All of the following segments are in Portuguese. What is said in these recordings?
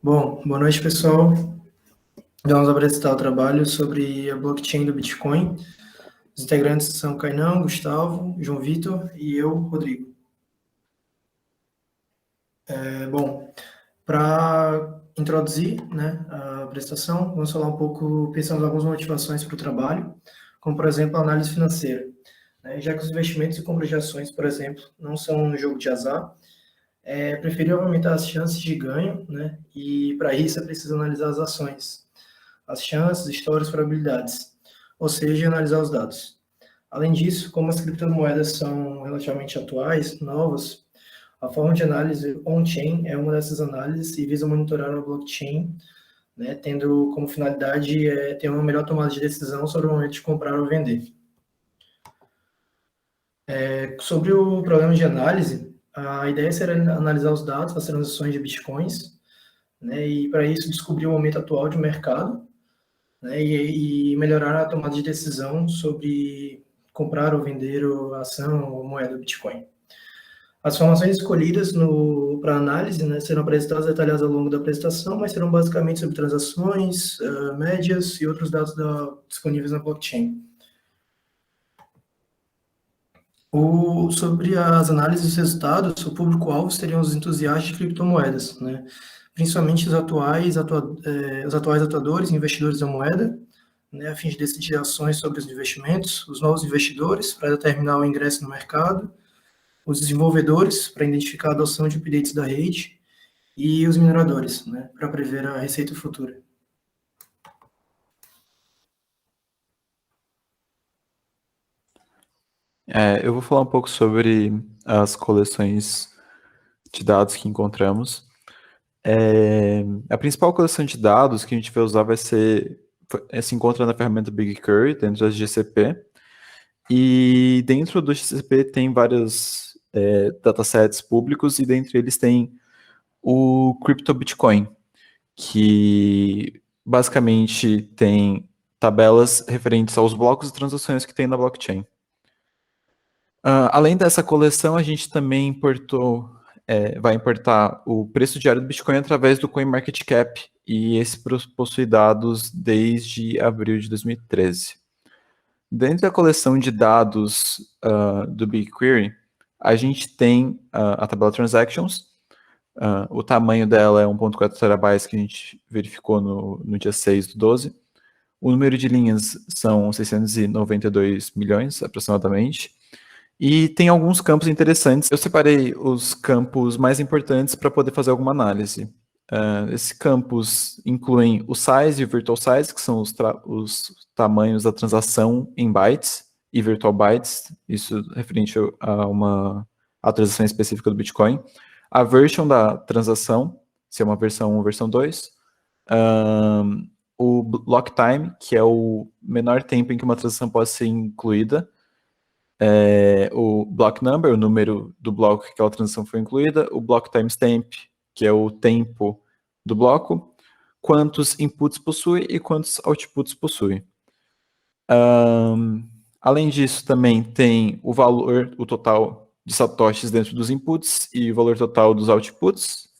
Bom, boa noite, pessoal. Vamos apresentar o trabalho sobre a blockchain do Bitcoin. Os integrantes são Cainão, Gustavo, João Vitor e eu, Rodrigo. Bom, para introduzir, a apresentação, vamos falar um pouco, pensando em algumas motivações para o trabalho, como, por exemplo, a análise financeira. Já que os investimentos e compras de ações, por exemplo, não são um jogo de azar, é preferível aumentar as chances de ganho, e para isso é preciso analisar as ações, as chances, histórias, probabilidades, ou seja, analisar os dados. Além disso, como as criptomoedas são relativamente atuais, novas, a forma de análise on-chain é uma dessas análises e visa monitorar a blockchain, tendo como finalidade ter uma melhor tomada de decisão sobre o momento de comprar ou vender. Sobre o programa de análise, a ideia seria analisar os dados das transações de bitcoins, e para isso descobrir o momento atual de mercado, e melhorar a tomada de decisão sobre comprar ou vender a ação ou moeda Bitcoin. As informações escolhidas para análise, serão apresentadas detalhadas ao longo da apresentação, mas serão basicamente sobre transações, médias e outros dados disponíveis na blockchain. Sobre as análises dos resultados, o público-alvo seriam os entusiastas de criptomoedas, principalmente os atuais atuadores, investidores da moeda, a fim de decidir ações sobre os investimentos, os novos investidores, para determinar o ingresso no mercado, os desenvolvedores, para identificar a adoção de updates da rede, e os mineradores, para prever a receita futura. Eu vou falar um pouco sobre as coleções de dados que encontramos. A principal coleção de dados que a gente vai usar se encontra na ferramenta BigQuery, dentro da GCP. E dentro do GCP tem vários datasets públicos, e dentre eles tem o CryptoBitcoin, que basicamente tem tabelas referentes aos blocos e transações que tem na blockchain. Além dessa coleção, a gente também vai importar o preço diário do Bitcoin através do CoinMarketCap, e esse possui dados desde abril de 2013. Dentro da coleção de dados do BigQuery, a gente tem a tabela Transactions. O tamanho dela é 1.4 terabytes, que a gente verificou no dia 6/12. O número de linhas são 692 milhões, aproximadamente. E tem alguns campos interessantes. Eu separei os campos mais importantes para poder fazer alguma análise. Esses campos incluem o size e o virtual size, que são os tamanhos da transação em bytes e virtual bytes, isso referente a uma transação específica do Bitcoin. A version da transação, se é uma versão 1 ou versão 2. O block time, que é o menor tempo em que uma transação pode ser incluída. O block number, o número do bloco que aquela transação foi incluída. O block timestamp, que é o tempo do bloco. Quantos inputs possui e quantos outputs possui. Além disso, também tem o valor, o total de satoshis dentro dos inputs e o valor total dos outputs.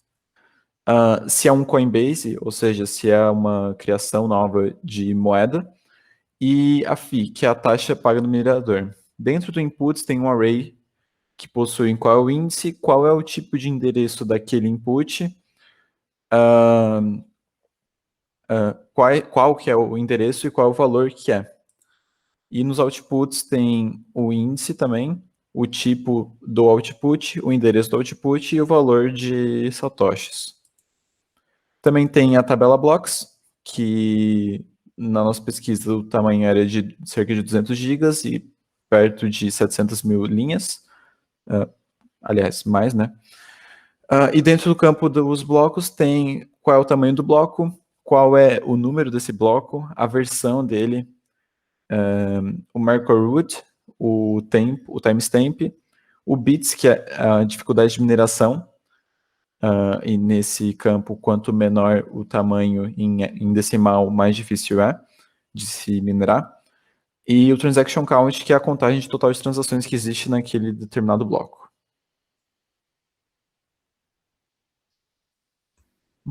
Se é um Coinbase, ou seja, se é uma criação nova de moeda. E a fee, que é a taxa paga no minerador. Dentro do inputs tem um array que possui qual é o índice, qual é o tipo de endereço daquele input, qual que é o endereço e qual é o valor que é. E nos outputs tem o índice também, o tipo do output, o endereço do output e o valor de satoshis. Também tem a tabela blocks, que na nossa pesquisa o tamanho era de cerca de 200 GB e perto de 700 mil linhas. Aliás, mais, né? E dentro do campo dos blocos tem qual é o tamanho do bloco, qual é o número desse bloco, a versão dele, o marker root, o timestamp, o bits, que é a dificuldade de mineração, e nesse campo, quanto menor o tamanho em decimal, mais difícil é de se minerar, e o transaction count, que é a contagem de total de transações que existe naquele determinado bloco.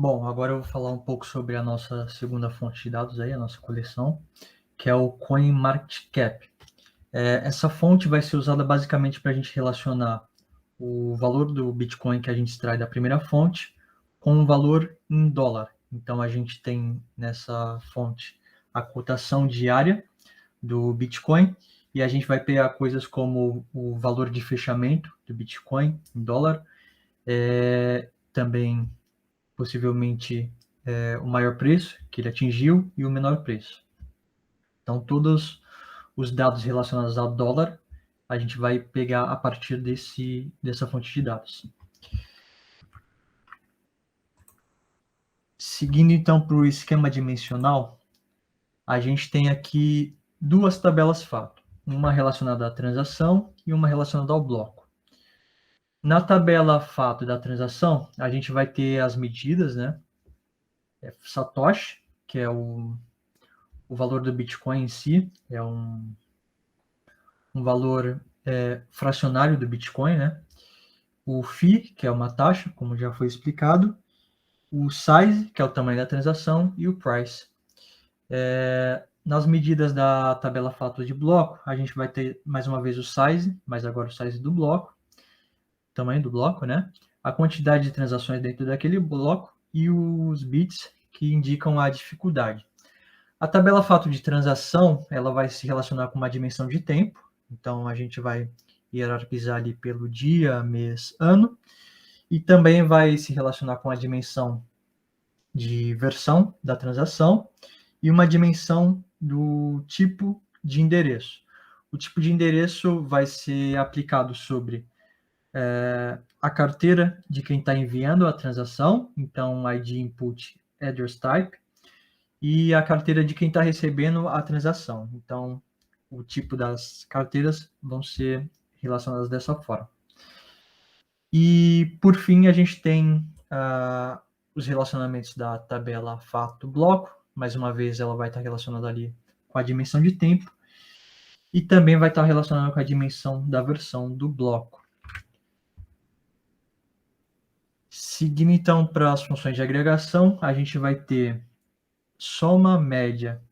Bom, agora eu vou falar um pouco sobre a nossa segunda fonte de dados aí, a nossa coleção, que é o CoinMarketCap. Essa fonte vai ser usada basicamente para a gente relacionar o valor do Bitcoin que a gente extrai da primeira fonte com o valor em dólar. Então, a gente tem nessa fonte a cotação diária do Bitcoin e a gente vai pegar coisas como o valor de fechamento do Bitcoin em dólar, também possivelmente o maior preço que ele atingiu e o menor preço. Então, todos os dados relacionados ao dólar a gente vai pegar a partir dessa fonte de dados. Seguindo então para o esquema dimensional, a gente tem aqui duas tabelas fato, uma relacionada à transação e uma relacionada ao bloco. Na tabela fato da transação, a gente vai ter as medidas, né? Satoshi, que é o valor do Bitcoin em si, é um valor fracionário do Bitcoin, né? O fee, que é uma taxa, como já foi explicado, o size, que é o tamanho da transação, e o price. Nas medidas da tabela fato de bloco, a gente vai ter mais uma vez o size, mas agora o size do bloco, tamanho do bloco, né? A quantidade de transações dentro daquele bloco e os bits que indicam a dificuldade. A tabela fato de transação, ela vai se relacionar com uma dimensão de tempo, então a gente vai hierarquizar ali pelo dia, mês, ano, e também vai se relacionar com a dimensão de versão da transação e uma dimensão do tipo de endereço. O tipo de endereço vai ser aplicado sobre a carteira de quem está enviando a transação, então ID input address type, e a carteira de quem está recebendo a transação. Então, o tipo das carteiras vão ser relacionadas dessa forma. E, por fim, a gente tem os relacionamentos da tabela fato-bloco. Mais uma vez, ela vai estar relacionada ali com a dimensão de tempo e também vai estar relacionada com a dimensão da versão do bloco. Seguindo, então, para as funções de agregação, a gente vai ter soma, média,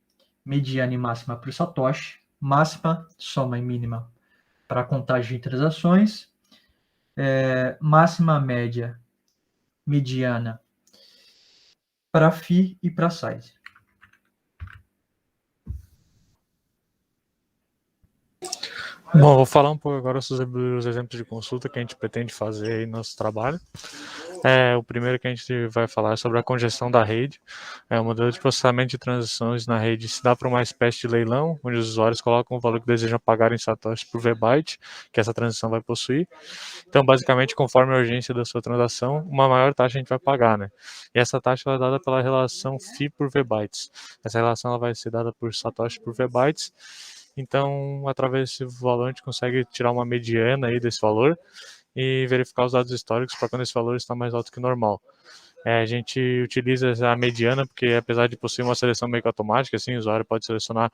mediana e máxima para o Satoshi, máxima, soma e mínima para a contagem de transações, máxima, média, mediana para fee e para size. Bom, vou falar um pouco agora sobre os exemplos de consulta que a gente pretende fazer aí no nosso trabalho. O primeiro que a gente vai falar é sobre a congestão da rede. O modelo de processamento de transações na rede se dá para uma espécie de leilão, onde os usuários colocam o valor que desejam pagar em satoshi por V-byte, que essa transação vai possuir. Então, basicamente, conforme a urgência da sua transação, uma maior taxa a gente vai pagar, né? E essa taxa é dada pela relação fee por V-bytes. Essa relação ela vai ser dada por satoshi por V-bytes. Então, através desse valor, a gente consegue tirar uma mediana aí desse valor e verificar os dados históricos para quando esse valor está mais alto que o normal. A gente utiliza a mediana porque, apesar de possuir uma seleção meio que automática, assim, o usuário pode selecionar,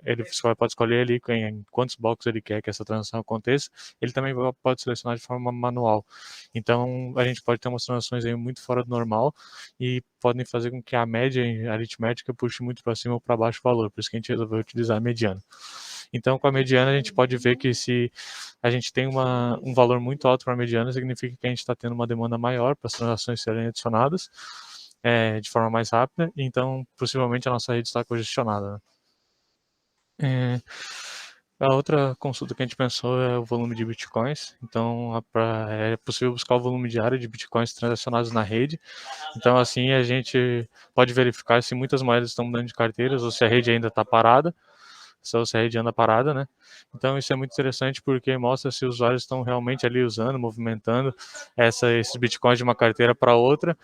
ele pode escolher ali em quantos blocos ele quer que essa transação aconteça. Ele também pode selecionar de forma manual. Então, a gente pode ter umas transações aí muito fora do normal e podem fazer com que a média aritmética puxe muito para cima ou para baixo o valor. Por isso que a gente resolveu utilizar a mediana. Então, com a mediana, a gente pode ver que se a gente tem um valor muito alto para a mediana, significa que a gente está tendo uma demanda maior para as transações serem adicionadas de forma mais rápida, então, possivelmente, a nossa rede está congestionada. A outra consulta que a gente pensou é o volume de bitcoins. Então, é possível buscar o volume diário de bitcoins transacionados na rede. Então, assim, a gente pode verificar se muitas moedas estão mudando de carteiras ou se a rede ainda está parada. Se a rede anda parada, né? Então isso é muito interessante porque mostra se os usuários estão realmente ali usando, movimentando esses bitcoins de uma carteira para outra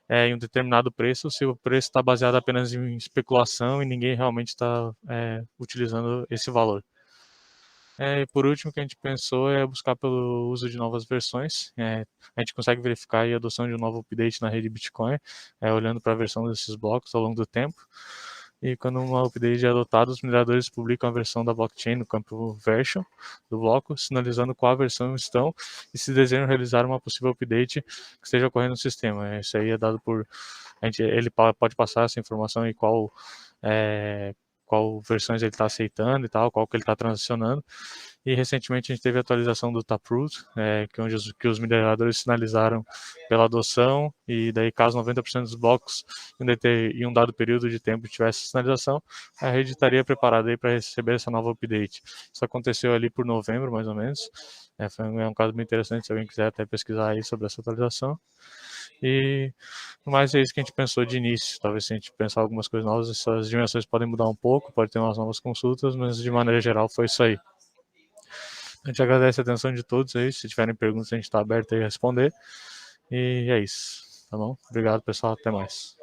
em um determinado preço, se o preço está baseado apenas em especulação e ninguém realmente está utilizando esse valor. E por último, o que a gente pensou é buscar pelo uso de novas versões. A gente consegue verificar a adoção de um novo update na rede Bitcoin, olhando para a versão desses blocos ao longo do tempo. E quando uma update é adotada, os mineradores publicam a versão da blockchain no campo version do bloco, sinalizando qual versão estão e se desejam realizar uma possível update que esteja ocorrendo no sistema. Isso aí é dado por... ele pode passar essa informação e qual versões ele está aceitando e tal, qual que ele está transicionando. E recentemente a gente teve a atualização do Taproot, que os mineradores sinalizaram pela adoção, e daí caso 90% dos blocos em um dado período de tempo tivesse sinalização, a rede estaria preparada para receber essa nova update. Isso aconteceu ali por novembro, mais ou menos. Foi um caso bem interessante, se alguém quiser até pesquisar aí sobre essa atualização. E mais é isso que a gente pensou de início. Talvez se a gente pensar algumas coisas novas, essas dimensões podem mudar um pouco, pode ter umas novas consultas, mas de maneira geral foi isso aí. A gente agradece a atenção de todos aí. Se tiverem perguntas, a gente está aberto aí a responder. E é isso, tá bom? Obrigado, pessoal. Até mais.